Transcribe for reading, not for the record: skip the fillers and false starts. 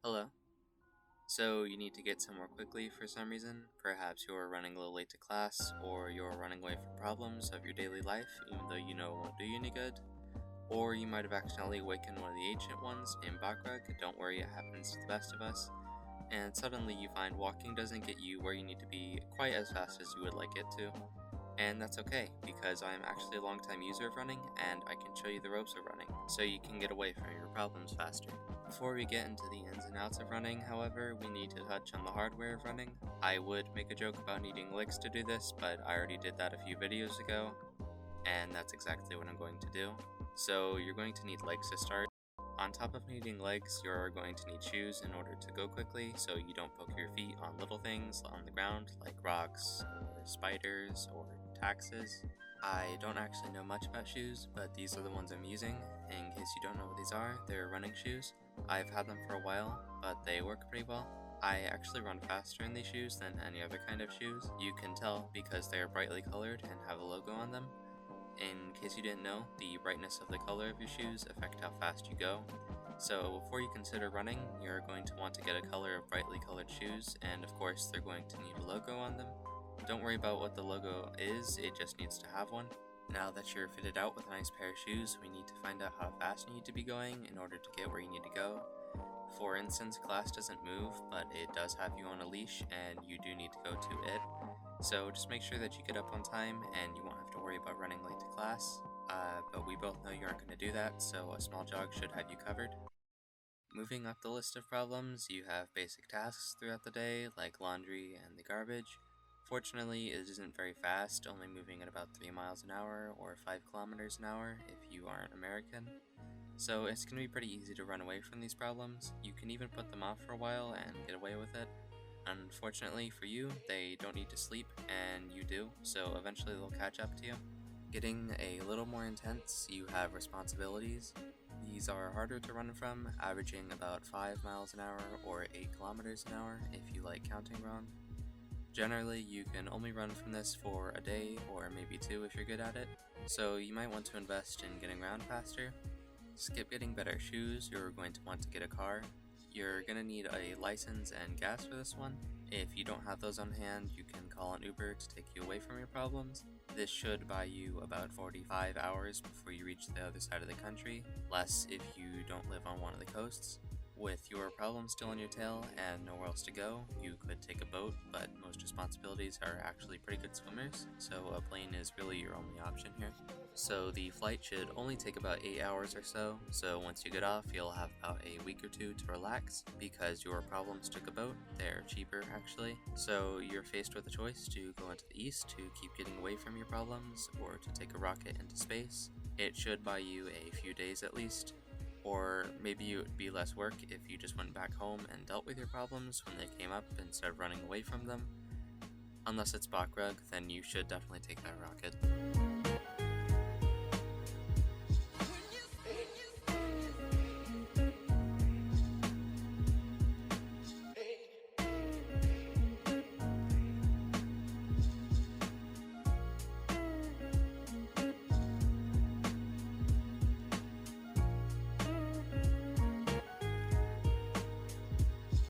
Hello. So you need to get somewhere quickly for some reason. Perhaps you're running a little late to class, or you're running away from problems of your daily life, even though you know it won't do you any good. Or you might have accidentally awakened one of the ancient ones named Bakrug. Don't worry, it happens to the best of us. And suddenly you find walking doesn't get you where you need to be quite as fast as you would like it to. And that's okay, because I'm actually a long-time user of running, and I can show you the ropes of running, so you can get away from your problems faster. Before we get into the ins and outs of running, however, we need to touch on the hardware of running. I would make a joke about needing legs to do this, but I already did that a few videos ago, and that's exactly what I'm going to do. So you're going to need legs to start. On top of needing legs, you're going to need shoes in order to go quickly, so you don't poke your feet on little things on the ground like rocks or spiders or taxes. I don't actually know much about shoes, but these are the ones I'm using. In case you don't know what these are, they're running shoes. I've had them for a while, but they work pretty well. I actually run faster in these shoes than any other kind of shoes. You can tell because they are brightly colored and have a logo on them. In case you didn't know, the brightness of the color of your shoes affect how fast you go. So before you consider running, you're going to want to get a color of brightly colored shoes, and of course they're going to need a logo on them. Don't worry about what the logo is, it just needs to have one. Now that you're fitted out with a nice pair of shoes, we need to find out how fast you need to be going in order to get where you need to go. For instance, class doesn't move, but it does have you on a leash, and you do need to go to it. So just make sure that you get up on time, and you won't have to worry about running late to class. But we both know you aren't going to do that, so a small jog should have you covered. Moving up the list of problems, you have basic tasks throughout the day, like laundry and the garbage. Fortunately, it isn't very fast, only moving at about 3 miles an hour or 5 kilometers an hour if you aren't American. So it's going to be pretty easy to run away from these problems. You can even put them off for a while and get away with it. Unfortunately for you, they don't need to sleep, and you do, so eventually they'll catch up to you. Getting a little more intense, you have responsibilities. These are harder to run from, averaging about 5 miles an hour or 8 kilometers an hour if you like counting wrong. Generally, you can only run from this for a day or maybe 2 if you're good at it, so you might want to invest in getting around faster. Skip getting better shoes, you're going to want to get a car. You're going to need a license and gas for this one. If you don't have those on hand, you can call an Uber to take you away from your problems. This should buy you about 45 hours before you reach the other side of the country, less if you don't live on one of the coasts. With your problem still on your tail and nowhere else to go, you could take a boat, but most responsibilities are actually pretty good swimmers, so a plane is really your only option here. So the flight should only take about 8 hours or so once you get off, you'll have about a week or 2 to relax, because your problems took a boat. They're cheaper, actually. So you're faced with a choice to go into the east to keep getting away from your problems, or to take a rocket into space. It should buy you a few days at least. Or maybe it would be less work if you just went back home and dealt with your problems when they came up instead of running away from them. Unless it's Bakrug, then you should definitely take that rocket.